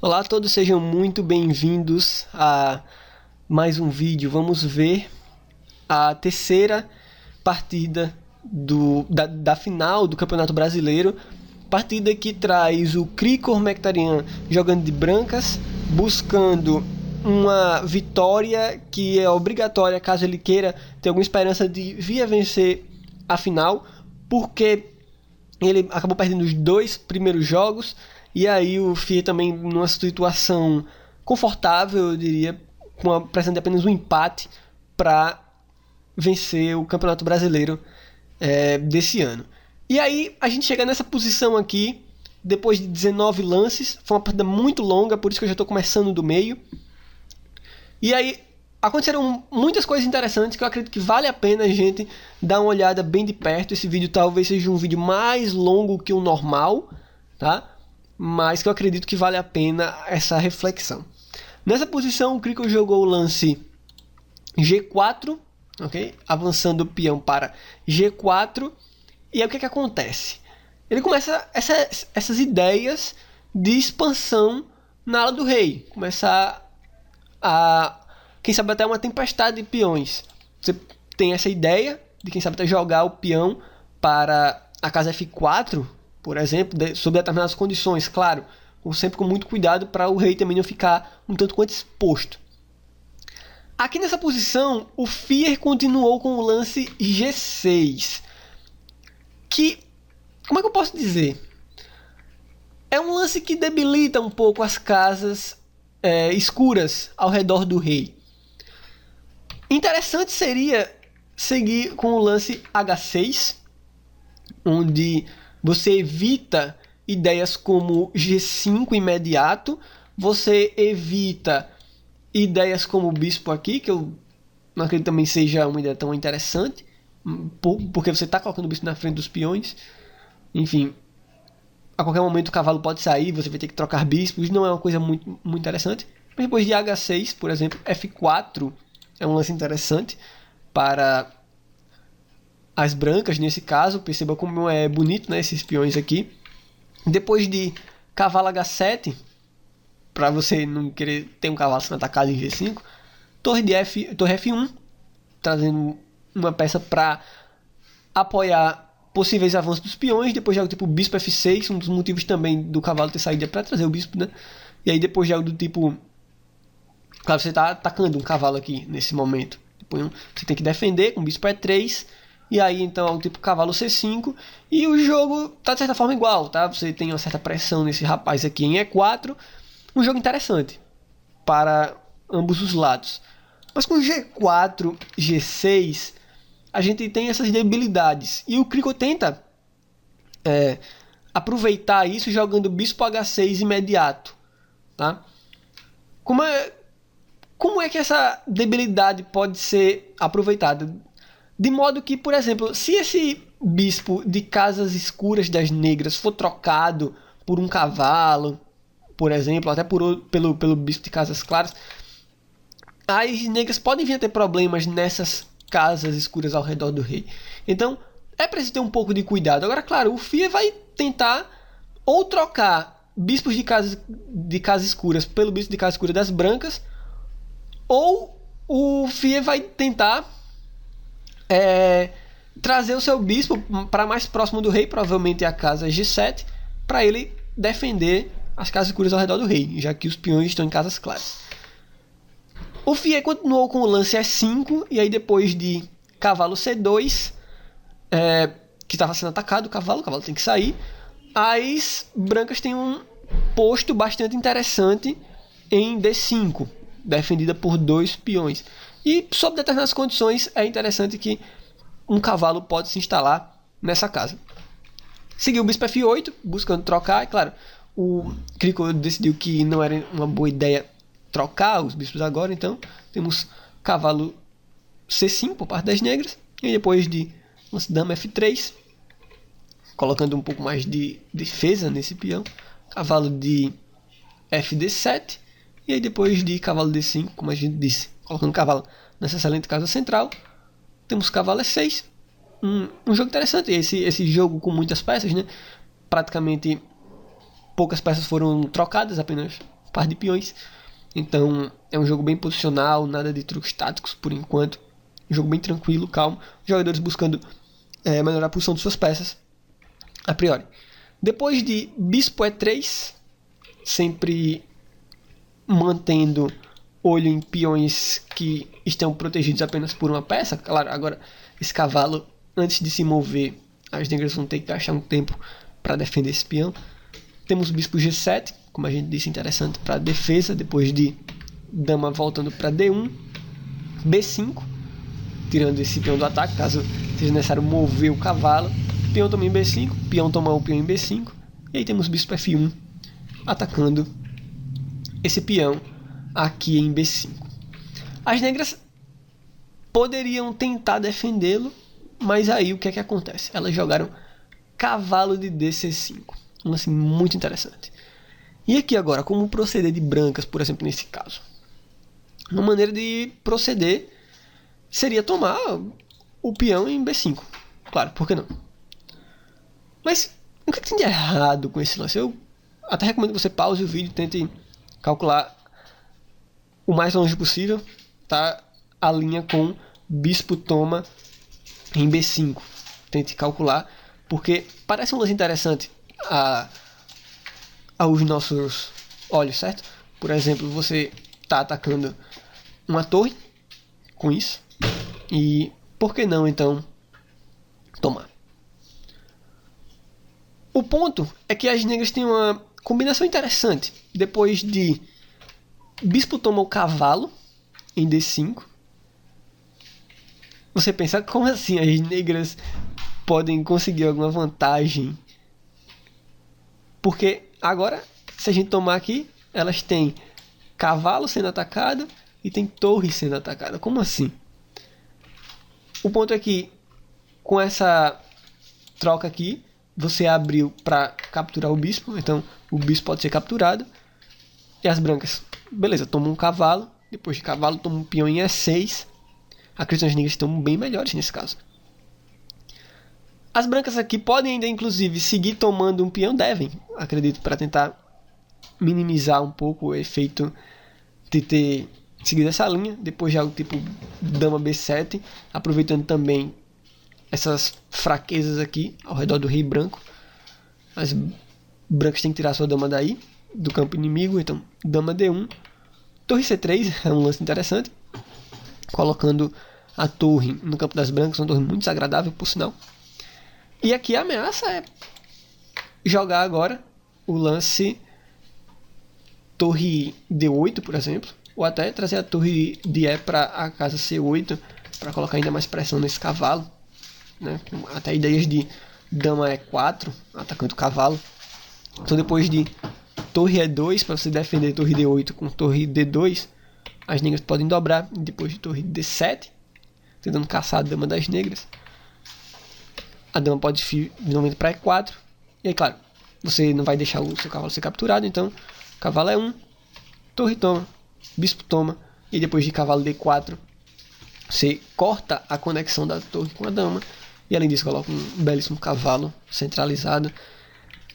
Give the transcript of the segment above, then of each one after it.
Olá a todos, sejam muito bem-vindos a mais um vídeo. Vamos ver a terceira partida da final do Campeonato Brasileiro. Partida que traz o Krikor Mkhitaryan jogando de brancas, buscando uma vitória que é obrigatória caso ele queira ter alguma esperança de vir a vencer a final, porque ele acabou perdendo os dois primeiros jogos. E aí o FIA também numa situação confortável, eu diria, precisando de apenas um empate para vencer o Campeonato Brasileiro desse ano. E aí a gente chega nessa posição aqui, depois de 19 lances, foi uma partida muito longa, por isso que eu já estou começando do meio. E aí aconteceram muitas coisas interessantes que eu acredito que vale a pena a gente dar uma olhada bem de perto. Esse vídeo talvez seja um vídeo mais longo que o normal, tá? Mas que eu acredito que vale a pena essa reflexão. Nessa posição, o Krikor jogou o lance G4, ok? Avançando o peão para G4. E aí o que acontece? Ele começa essas ideias de expansão na ala do rei. Começa quem sabe até uma tempestade de peões. Você tem essa ideia de quem sabe até jogar o peão para a casa F4, por exemplo, sob determinadas condições, claro, sempre com muito cuidado para o rei também não ficar um tanto quanto exposto. Aqui nessa posição, o FIA continuou com o lance G6, que, como é que eu posso dizer? É um lance que debilita um pouco as casas escuras ao redor do rei. Interessante seria seguir com o lance H6, onde você evita ideias como G5 imediato, você evita ideias como o bispo aqui, que eu não acredito também seja uma ideia tão interessante, porque você está colocando o bispo na frente dos peões. Enfim, a qualquer momento o cavalo pode sair, você vai ter que trocar bispos, não é uma coisa muito, muito interessante. Mas depois de H6, por exemplo, F4 é um lance interessante para as brancas, nesse caso. Perceba como é bonito, né, esses peões aqui. Depois de cavalo H7, para você não querer ter um cavalo sendo atacado em G5, torre F1, trazendo uma peça para apoiar possíveis avanços dos peões. Depois já o tipo bispo F6, um dos motivos também do cavalo ter saído é para trazer o bispo, né? E aí depois já o do tipo, claro, você está atacando um cavalo aqui nesse momento. Depois você tem que defender com o bispo E3. E aí então é o tipo cavalo C5. E o jogo tá de certa forma igual, tá? Você tem uma certa pressão nesse rapaz aqui em E4. Um jogo interessante para ambos os lados. Mas com G4, G6, a gente tem essas debilidades. E o Krikor tenta aproveitar isso jogando bispo H6 imediato, tá? Como é que essa debilidade pode ser aproveitada? De modo que, por exemplo, se esse bispo de casas escuras das negras for trocado por um cavalo, por exemplo, até pelo bispo de casas claras, as negras podem vir a ter problemas nessas casas escuras ao redor do rei. Então, é preciso ter um pouco de cuidado. Agora, claro, o FIA vai tentar ou trocar bispos de casas escuras pelo bispo de casa escura das brancas, ou o FIA vai tentar trazer o seu bispo para mais próximo do rei, provavelmente a casa G7, para ele defender as casas escuras ao redor do rei, já que os peões estão em casas claras. O FIA continuou com o lance E5, e aí depois de cavalo C2, que estava sendo atacado o cavalo tem que sair, as brancas têm um posto bastante interessante em D5, defendida por dois peões. E sob determinadas condições é interessante que um cavalo pode se instalar nessa casa. Seguiu o bispo F8, buscando trocar. E claro, o Krikor decidiu que não era uma boa ideia trocar os bispos agora. Então temos cavalo C5 por parte das negras. E depois de dama F3, colocando um pouco mais de defesa nesse peão. Cavalo de FD7. E aí depois de cavalo D5, como a gente disse, colocando o cavalo nessa excelente casa central, temos cavalo E6. Um jogo interessante, esse jogo com muitas peças, né? Praticamente poucas peças foram trocadas, apenas par de peões. Então é um jogo bem posicional, nada de truques táticos por enquanto. Um jogo bem tranquilo, calmo. Jogadores buscando melhorar a posição de suas peças, a priori. Depois de bispo E3, sempre mantendo olho em peões que estão protegidos apenas por uma peça. Claro, agora esse cavalo, antes de se mover, as negras vão ter que gastar um tempo para defender esse peão. Temos bispo G7, como a gente disse, interessante para defesa, depois de dama voltando para D1, B5, tirando esse peão do ataque, caso seja necessário mover o cavalo. Peão toma em B5, peão toma o peão em B5, e aí temos bispo F1 atacando esse peão aqui em B5. As negras poderiam tentar defendê-lo, mas aí o que é que acontece? Elas jogaram cavalo de DC5, um lance muito interessante. E aqui agora, como proceder de brancas, por exemplo, nesse caso? Uma maneira de proceder seria tomar o peão em B5. Claro, por que não? Mas o que tem de errado com esse lance? Eu até recomendo que você pause o vídeo e tente calcular o mais longe possível, tá? A linha com bispo toma em B5. Tente calcular, porque parece um lance interessante aos nossos olhos, certo? Por exemplo, você está atacando uma torre com isso, e por que não então tomar? O ponto é que as negras têm uma combinação interessante. Depois de bispo toma o cavalo em D5, você pensa, como assim as negras podem conseguir alguma vantagem? Porque agora, se a gente tomar aqui, elas têm cavalo sendo atacado e tem torre sendo atacada. Como assim? O ponto é que com essa troca aqui, você abriu para capturar o bispo, então o bispo pode ser capturado. E as brancas, beleza, tomam um cavalo, depois de cavalo tomam um peão em E6. Acredito que as negras estão bem melhores nesse caso. As brancas aqui podem ainda, inclusive, seguir tomando um peão, devem, acredito, para tentar minimizar um pouco o efeito de ter seguido essa linha. Depois já o tipo dama B7, aproveitando também essas fraquezas aqui ao redor do rei branco. As brancas têm que tirar sua dama daí, do campo inimigo, então dama D1. Torre C3 é um lance interessante, colocando a torre no campo das brancas, uma torre muito desagradável, por sinal. E aqui a ameaça é jogar agora o lance torre D8, por exemplo, ou até trazer a torre de E para a casa C8, para colocar ainda mais pressão nesse cavalo, né? Até ideias de dama E4, atacando o cavalo. Então depois de torre E2, para você defender torre D8 com torre D2, as negras podem dobrar. Depois de torre D7, tentando caçar a dama das negras, a dama pode ir finalmente para E4. E aí, claro, você não vai deixar o seu cavalo ser capturado, então cavalo E1, torre toma, bispo toma, e depois de cavalo D4, você corta a conexão da torre com a dama, e além disso coloca um belíssimo cavalo centralizado.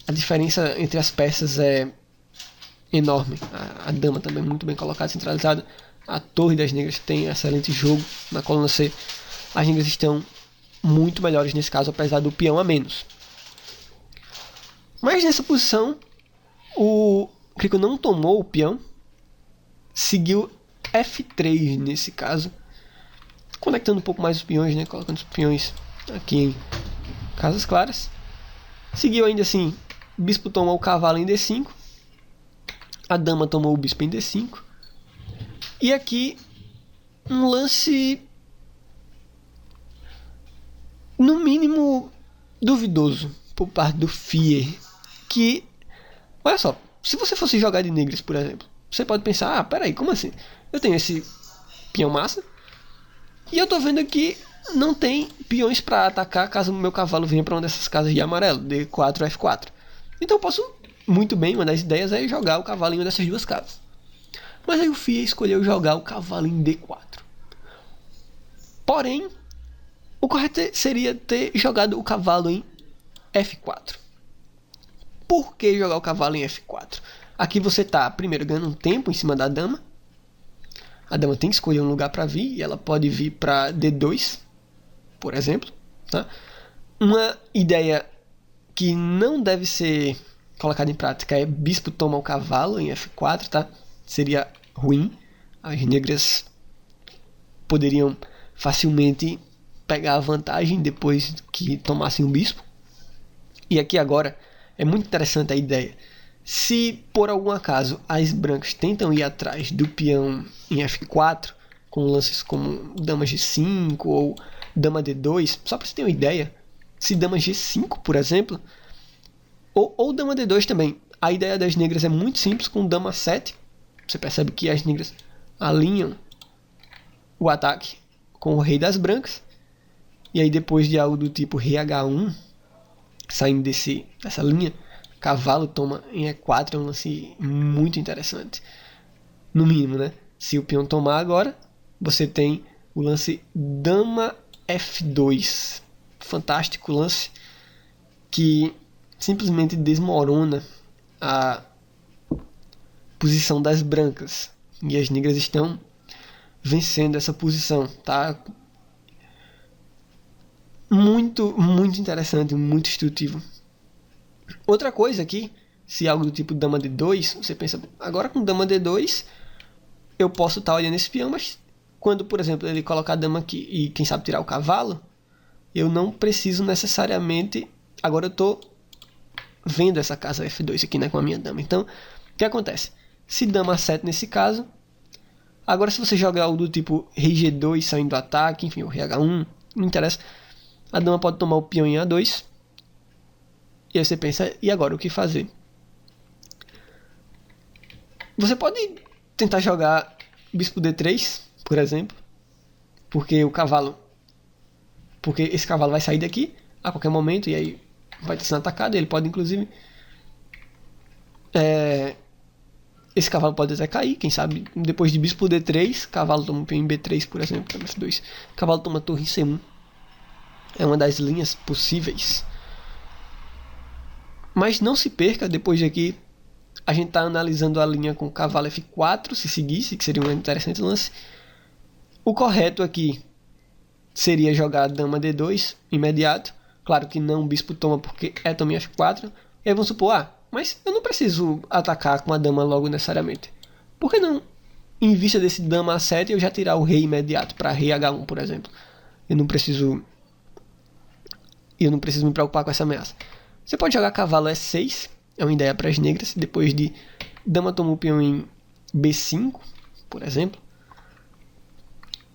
A diferença entre as peças é enorme. A dama também muito bem colocada, centralizada. A torre das negras tem excelente jogo na coluna C. As negras estão muito melhores nesse caso, apesar do peão a menos. Mas nessa posição, o Crico não tomou o peão, seguiu F3 nesse caso, conectando um pouco mais os peões, né? Colocando os peões aqui em casas claras. Seguiu ainda assim, bispo tomou o cavalo em D5, a dama tomou o bispo em D5, e aqui um lance no mínimo duvidoso por parte do Fier, que, olha só, se você fosse jogar de negras, por exemplo, você pode pensar, peraí, como assim? Eu tenho esse peão massa, e eu tô vendo aqui não tem peões para atacar caso o meu cavalo venha para uma dessas casas de amarelo, D4 ou F4. Então eu posso muito bem, uma das ideias é jogar o cavalo em uma dessas duas casas. Mas aí o Fier escolheu jogar o cavalo em D4. Porém, o correto seria ter jogado o cavalo em F4. Por que jogar o cavalo em F4? Aqui você está, primeiro, ganhando um tempo em cima da dama. A dama tem que escolher um lugar para vir, e ela pode vir para D2, por exemplo. Tá? Uma ideia que não deve ser colocada em prática é bispo toma o cavalo em F4, tá? Seria ruim. As negras poderiam facilmente pegar a vantagem depois que tomassem o bispo. E aqui agora é muito interessante a ideia. Se por algum acaso as brancas tentam ir atrás do peão em F4, com lances como dama G5 ou dama D2, só para você ter uma ideia, se dama G5, por exemplo, ou dama D2 também, a ideia das negras é muito simples. Com dama 7, você percebe que as negras alinham o ataque com o rei das brancas, e aí depois de algo do tipo rei H1, saindo dessa linha, cavalo toma em E4, é um lance muito interessante. No mínimo, né? Se o peão tomar agora, você tem o lance dama F2. Fantástico lance que simplesmente desmorona a posição das brancas. E as negras estão vencendo essa posição, tá? Muito, muito interessante, muito instrutivo. Outra coisa aqui, se algo do tipo dama D2, você pensa, agora com dama D2 eu posso estar olhando esse peão, mas quando, por exemplo, ele colocar a dama aqui e quem sabe tirar o cavalo, eu não preciso necessariamente, agora eu estou vendo essa casa F2 aqui, né, com a minha dama. Então, o que acontece? Se dama 7 nesse caso, agora se você jogar algo do tipo rei G2 saindo do ataque, enfim, o rei H1, não interessa, a dama pode tomar o peão em A2, e aí você pensa, e agora o que fazer? Você pode tentar jogar bispo D3, por exemplo, porque esse cavalo vai sair daqui a qualquer momento, e aí vai estar sendo atacado. Ele pode, inclusive, esse cavalo pode até cair, quem sabe, depois de bispo D3, cavalo toma um peão em B3, por exemplo, F2, cavalo toma torre em C1. É uma das linhas possíveis. Mas não se perca, depois de aqui, a gente está analisando a linha com cavalo F4, se seguisse, que seria um interessante lance. O correto aqui seria jogar dama D2 imediato. Claro que não bispo toma, porque é toma em F4. E aí vamos supor, mas eu não preciso atacar com a dama logo necessariamente. Por que não, em vista desse dama A7, eu já tirar o rei imediato para rei H1, por exemplo? Eu não preciso me preocupar com essa ameaça. Você pode jogar cavalo E6, é uma ideia para as negras, depois de dama toma o peão em B5, por exemplo,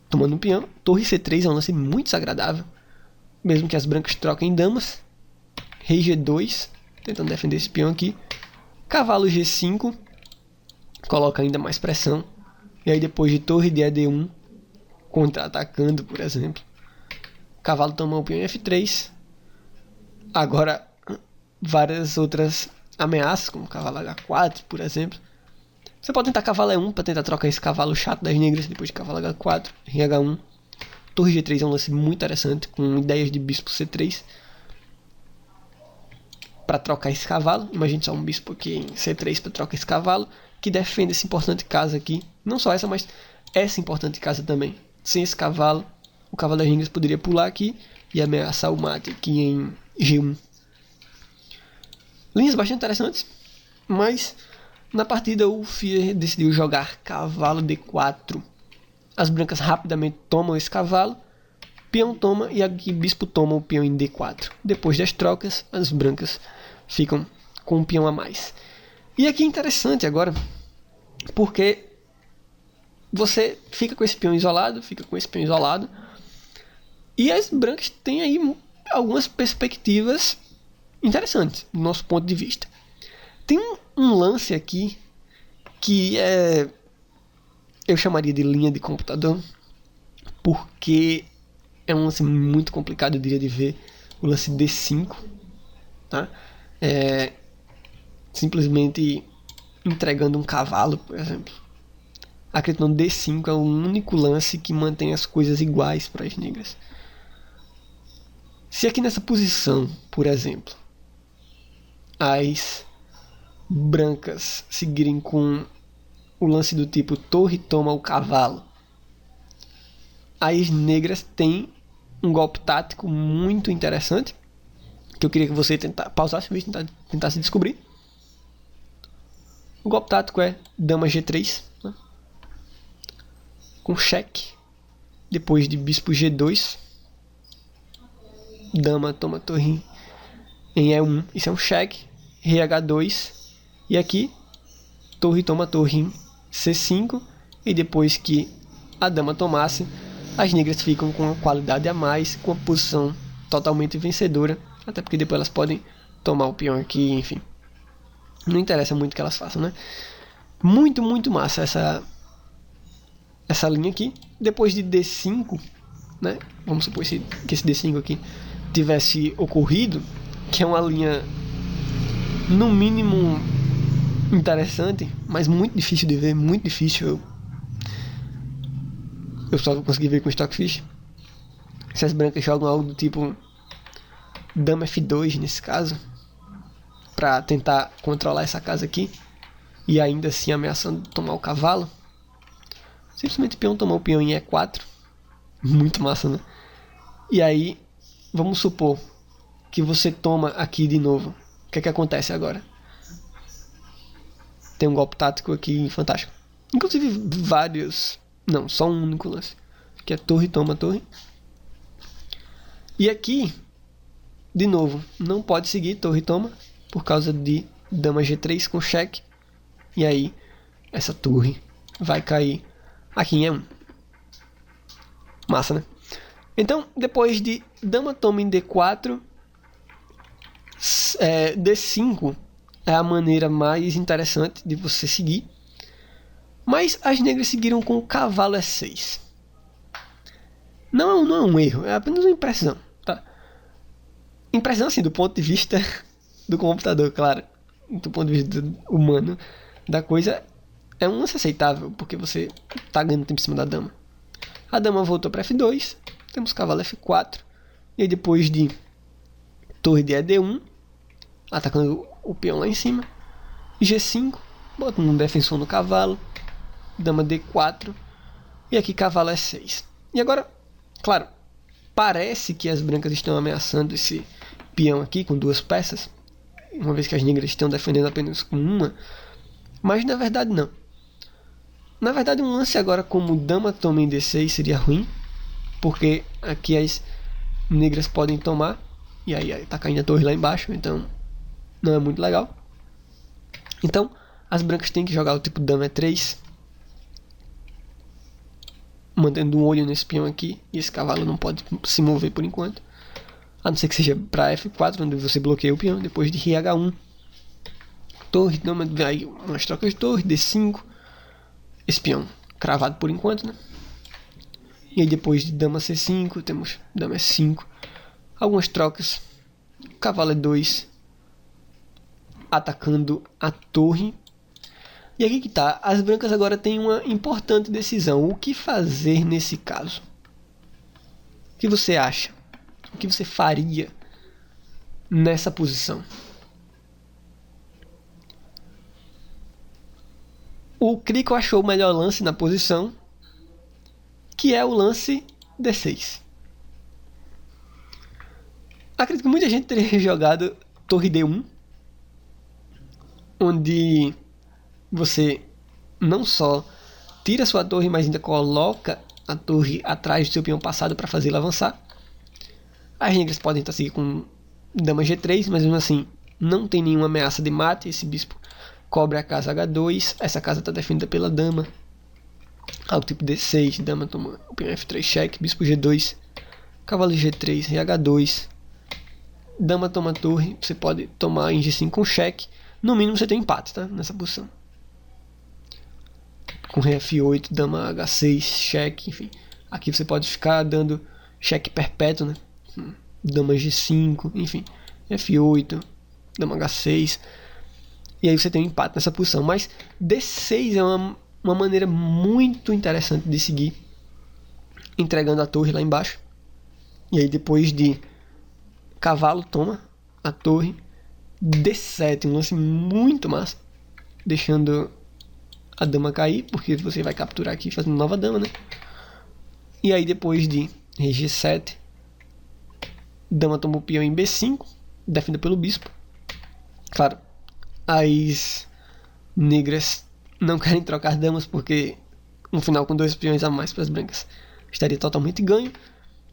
tomando um peão. Torre C3 é um lance muito desagradável, mesmo que as brancas troquem damas. Rei G2, tentando defender esse peão aqui. Cavalo G5, coloca ainda mais pressão. E aí depois de torre de AD1, contra-atacando, por exemplo, cavalo toma o peão em F3. Agora, várias outras ameaças, como cavalo H4, por exemplo. Você pode tentar cavalo E1 para tentar trocar esse cavalo chato das negras depois de cavalo H4, rei H1. Torre G3 é um lance muito interessante, com ideias de bispo C3 para trocar esse cavalo. Imagine só um bispo aqui em C3 para trocar esse cavalo, que defende essa importante casa aqui. Não só essa, mas essa importante casa também. Sem esse cavalo, o cavalo das negras poderia pular aqui e ameaçar o mate aqui em G1. Linhas bastante interessantes, mas na partida o Fier decidiu jogar cavalo D4. As brancas rapidamente tomam esse cavalo, peão toma e aqui bispo toma o peão em D4. Depois das trocas, as brancas ficam com um peão a mais. E aqui é interessante agora, porque você fica com esse peão isolado, e as brancas têm aí algumas perspectivas interessantes, do nosso ponto de vista. Tem um lance aqui que eu chamaria de linha de computador, porque é um lance muito complicado, eu diria, de ver. O lance D5, tá? Simplesmente entregando um cavalo, por exemplo. Acredito que no D5 é o único lance que mantém as coisas iguais para as negras. Se aqui nessa posição, por exemplo, as brancas seguirem com o lance do tipo torre toma o cavalo, as negras têm um golpe tático muito interessante, que eu queria que você pausasse o vídeo e tentasse descobrir. O golpe tático é dama G3, né? Com cheque, depois de bispo G2, dama toma torre em E1, isso é um cheque, rei H2, e aqui torre toma torre em C5, e depois que a dama tomasse, as negras ficam com uma qualidade a mais, com a posição totalmente vencedora, até porque depois elas podem tomar o peão aqui, enfim. Não interessa muito o que elas façam, né? Muito, muito massa essa linha aqui. Depois de D5, né? Vamos supor que esse D5 aqui tivesse ocorrido, que é uma linha no mínimo interessante, mas muito difícil de ver, muito difícil. Eu só consegui ver com Stockfish. Se as brancas jogam algo do tipo dama F2 nesse caso, para tentar controlar essa casa aqui e ainda assim ameaçando tomar o cavalo, simplesmente o peão tomou o peão em E4, muito massa, né? E aí vamos supor que você toma aqui de novo, o que é que acontece agora? Tem um golpe tático aqui fantástico, inclusive vários, não, só um único lance, que é torre toma torre. E aqui de novo, não pode seguir torre toma por causa de dama G3 com cheque. E aí, essa torre vai cair aqui em E1. Massa, né? Então, depois de dama toma em D4, D5 é a maneira mais interessante de você seguir. Mas as negras seguiram com cavalo E6. Não é um erro, é apenas uma impressão. Impressão assim, do ponto de vista do computador, claro. Do ponto de vista humano da coisa, é um lance aceitável, porque você tá ganhando tempo em cima da dama. A dama voltou para F2, temos cavalo F4, e aí depois de torre de ED1, atacando o peão lá em cima, G5, botando um defensor no cavalo, dama D4, e aqui cavalo E6. E agora, claro, parece que as brancas estão ameaçando esse peão aqui com duas peças, uma vez que as negras estão defendendo apenas com uma, mas na verdade não. Na verdade, um lance agora como dama toma em D6 seria ruim, porque aqui as negras podem tomar, e aí tá caindo a torre lá embaixo, então não é muito legal. Então as brancas têm que jogar o tipo dama E3, mantendo um olho nesse peão aqui, e esse cavalo não pode se mover por enquanto, a não ser que seja para F4, onde você bloqueia o peão, depois de rei H1, torre, aí umas trocas de torre, D5, esse peão cravado por enquanto, né? E aí depois de dama C5, temos dama E5, algumas trocas, cavalo E2, atacando a torre. E aqui que tá, as brancas agora têm uma importante decisão, o que fazer nesse caso? O que você acha? O que você faria nessa posição? O Crico achou o melhor lance na posição, que é o lance D6. Acredito que muita gente teria jogado torre D1, onde você não só tira sua torre, mas ainda coloca a torre atrás do seu peão passado para fazê-lo avançar. As negras podem estar seguindo com dama G3, mas mesmo assim não tem nenhuma ameaça de mate. Esse bispo cobre a casa H2, essa casa está defendida pela dama. Algo tipo D6, dama toma o peão F3 cheque, bispo G2, cavalo G3, rei H2, dama toma torre, você pode tomar em G5 com cheque. No mínimo você tem empate, tá? Nessa posição. Com rei F8, dama H6, cheque, enfim. Aqui você pode ficar dando cheque perpétuo, né? Dama G5, enfim. F8, dama H6. E aí você tem um empate nessa posição. Mas D6 é uma maneira muito interessante de seguir, entregando a torre lá embaixo. E aí depois de cavalo toma a torre, D7, um lance muito massa, deixando a dama cair, porque você vai capturar aqui fazendo nova dama, né? E aí depois de rei G7, dama toma o peão em B5, defendida pelo bispo. Claro, as negras não querem trocar damas porque um final com 2 peões a mais para as brancas estaria totalmente ganho.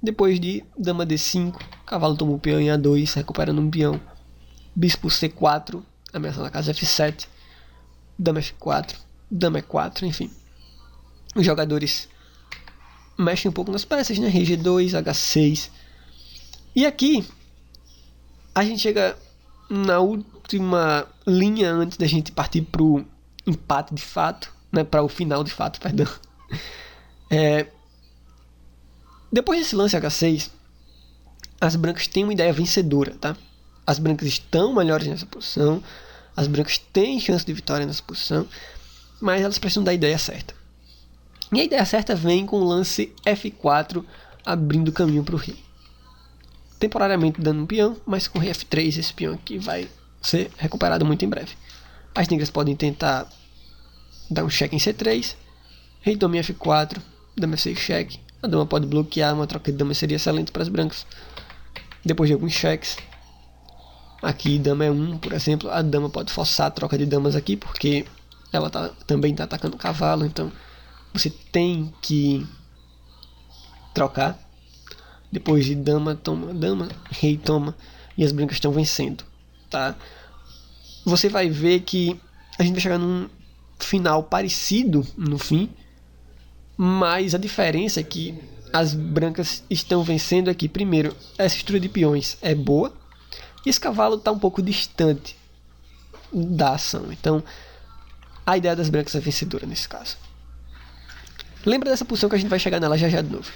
Depois de dama D5, cavalo toma o peão em A2, recuperando um peão. Bispo C4, ameaçando a casa F7, dama F4, dama E4, enfim. Os jogadores mexem um pouco nas peças, né? Rei G2, H6. E aqui a gente chega na última linha antes da gente partir pro empate de fato, né? Para o final de fato, perdão. Depois desse lance H6, as brancas têm uma ideia vencedora, tá? As brancas estão melhores nessa posição, as brancas têm chance de vitória nessa posição, mas elas precisam da ideia certa. E a ideia certa vem com o lance F4, abrindo caminho para o rei. Temporariamente dando um peão, mas com o rei F3 esse peão aqui vai ser recuperado muito em breve. As negras podem tentar dar um cheque em C3, rei toma em F4, dama F6 cheque. A dama pode bloquear, uma troca de dama seria excelente para as brancas. Depois de alguns cheques, aqui dama E1, por exemplo, a dama pode forçar a troca de damas aqui, porque ela também está atacando o cavalo, então você tem que trocar. Depois de dama toma dama, rei toma, e as brancas estão vencendo, tá? Você vai ver que a gente vai chegar num final parecido no fim, mas a diferença é que as brancas estão vencendo aqui. Primeiro, essa estrutura de peões é boa, e esse cavalo está um pouco distante da ação, então a ideia das brancas é vencedora nesse caso. Lembra dessa posição que a gente vai chegar nela já já de novo.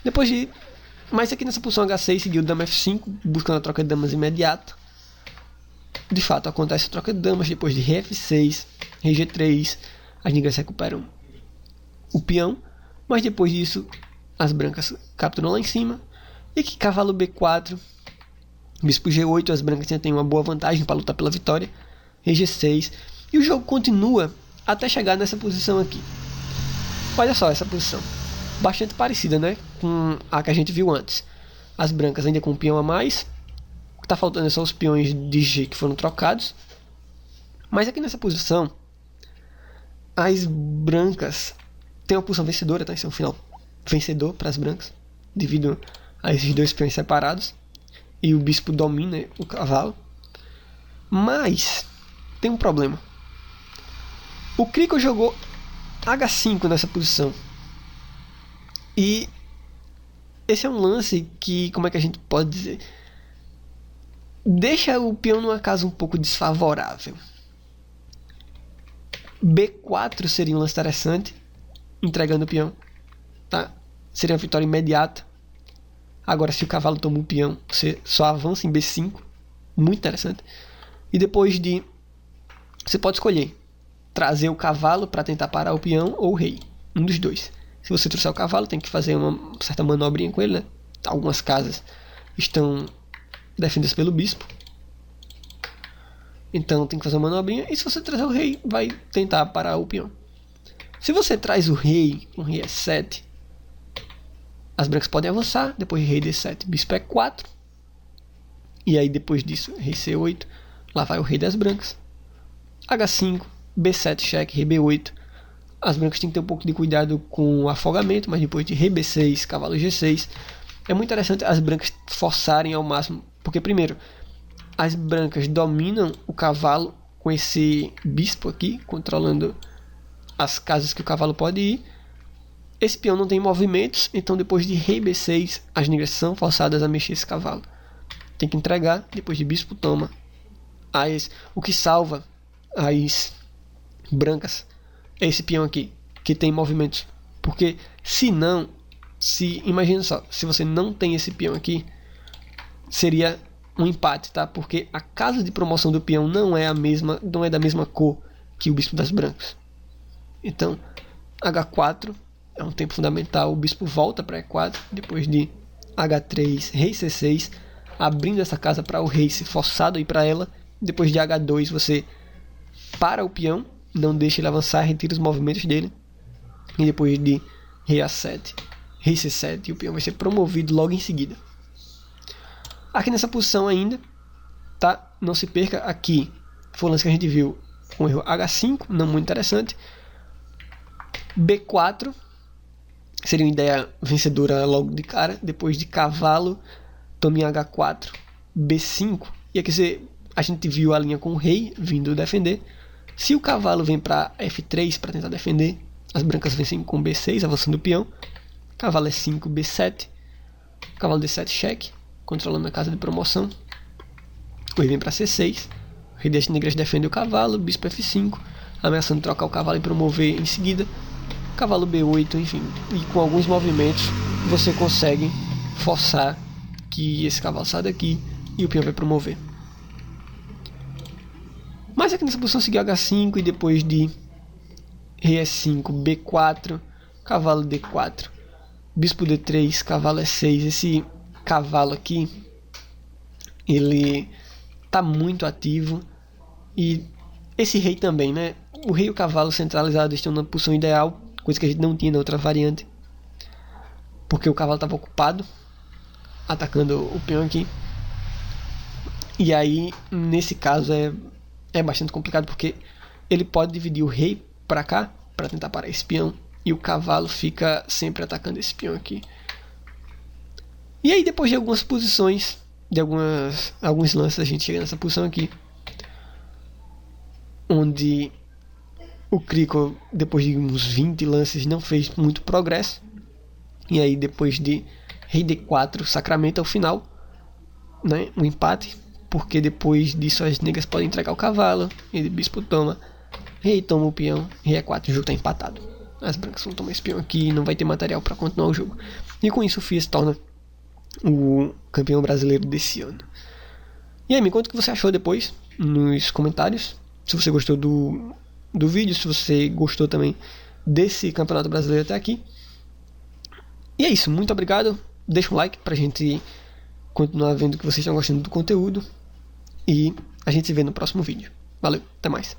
Depois de... Mas aqui nessa posição H6 seguiu dama F5, buscando a troca de damas imediata. De fato, acontece a troca de damas depois de rei F6, rei G3. As negras recuperam o peão, mas depois disso as brancas capturam lá em cima. E aqui cavalo B4, bispo G8, as brancas ainda têm uma boa vantagem para lutar pela vitória. Rei G6. E o jogo continua até chegar nessa posição aqui. Olha só essa posição, bastante parecida, né, com a que a gente viu antes. As brancas ainda com um peão a mais. O que está faltando é só os peões de G que foram trocados. Mas aqui nessa posição, as brancas têm uma posição vencedora, tá? Esse é um final vencedor para as brancas, devido a esses 2 peões separados. E o bispo domina o cavalo. Mas tem um problema. O Crico jogou H5 nessa posição. E esse é um lance que, como é que a gente pode dizer, deixa o peão numa casa um pouco desfavorável. B4 seria um lance interessante, entregando o peão, tá? Seria uma vitória imediata. Agora, se o cavalo toma um peão, você só avança em B5, muito interessante. E depois de... Você pode escolher trazer o cavalo para tentar parar o peão ou o rei, um dos dois. Se você trouxer o cavalo, tem que fazer uma certa manobrinha com ele, né? Algumas casas estão defendidas pelo bispo, então tem que fazer uma manobrinha. E se você trazer o rei, vai tentar parar o peão. Se você traz o rei com rei E7, as brancas podem avançar. Depois de rei D7, bispo E4. E aí depois disso, rei C8. Lá vai o rei das brancas. H5, B7 cheque, rei B8. As brancas têm que ter um pouco de cuidado com o afogamento, mas depois de rei B6, cavalo G6, é muito interessante as brancas forçarem ao máximo, porque primeiro, as brancas dominam o cavalo com esse bispo aqui, controlando as casas que o cavalo pode ir. Esse peão não tem movimentos, então depois de rei B6, as negras são forçadas a mexer esse cavalo. Tem que entregar, depois de bispo toma. O que salva as brancas é esse peão aqui, que tem movimentos. Porque senão, imagina só, se você não tem esse peão aqui, seria um empate, tá? Porque a casa de promoção do peão não é da mesma cor que o bispo das brancas. Então, H4 é um tempo fundamental. O bispo volta para E4, depois de H3, rei C6, abrindo essa casa para o rei ser forçado a ir para ela. Depois de H2 você para o peão, não deixa ele avançar, retira os movimentos dele. E depois de rei A7, rei C7, o peão vai ser promovido logo em seguida. Aqui nessa posição ainda, tá? Não se perca, aqui foi o lance que a gente viu, um erro H5, não muito interessante. B4 seria uma ideia vencedora logo de cara. Depois de cavalo, tome H4, B5. E aqui a gente viu a linha com o rei vindo defender. Se o cavalo vem para F3 para tentar defender, as brancas vencem com B6, avançando o peão. Cavalo E5, B7. Cavalo D7, cheque, controlando a casa de promoção. O rei vem para C6. O rei das negras defende o cavalo. Bispo F5, ameaçando trocar o cavalo e promover em seguida. Cavalo B8, enfim. E com alguns movimentos você consegue forçar que esse cavalo saia daqui e o peão vai promover. Mas aqui nessa posição seguiu H5 e depois de rei E5, B4, cavalo D4, bispo D3, cavalo E6. Esse cavalo aqui, ele tá muito ativo. E esse rei também, né? O rei e o cavalo centralizados estão na posição ideal, coisa que a gente não tinha na outra variante, porque o cavalo estava ocupado atacando o peão aqui. E aí, nesse caso, é bastante complicado, porque ele pode dividir o rei para cá, para tentar parar esse peão, e o cavalo fica sempre atacando esse peão aqui. E aí, depois de algumas posições, de alguns lances, a gente chega nessa posição aqui, onde o Crico, depois de uns 20 lances, não fez muito progresso. E aí, depois de rei D4, sacramenta o final, né, um empate, porque depois disso as negras podem entregar o cavalo, ele bispo toma, rei toma o peão, rei E4, o jogo está empatado. As brancas vão tomar esse peão aqui e não vai ter material para continuar o jogo. E com isso o FIA se torna o campeão brasileiro desse ano. E aí, me conta o que você achou depois nos comentários. Se você gostou do vídeo, se você gostou também desse campeonato brasileiro até aqui. E é isso, muito obrigado. Deixa um like pra gente continuar vendo que vocês estão gostando do conteúdo. E a gente se vê no próximo vídeo. Valeu, até mais.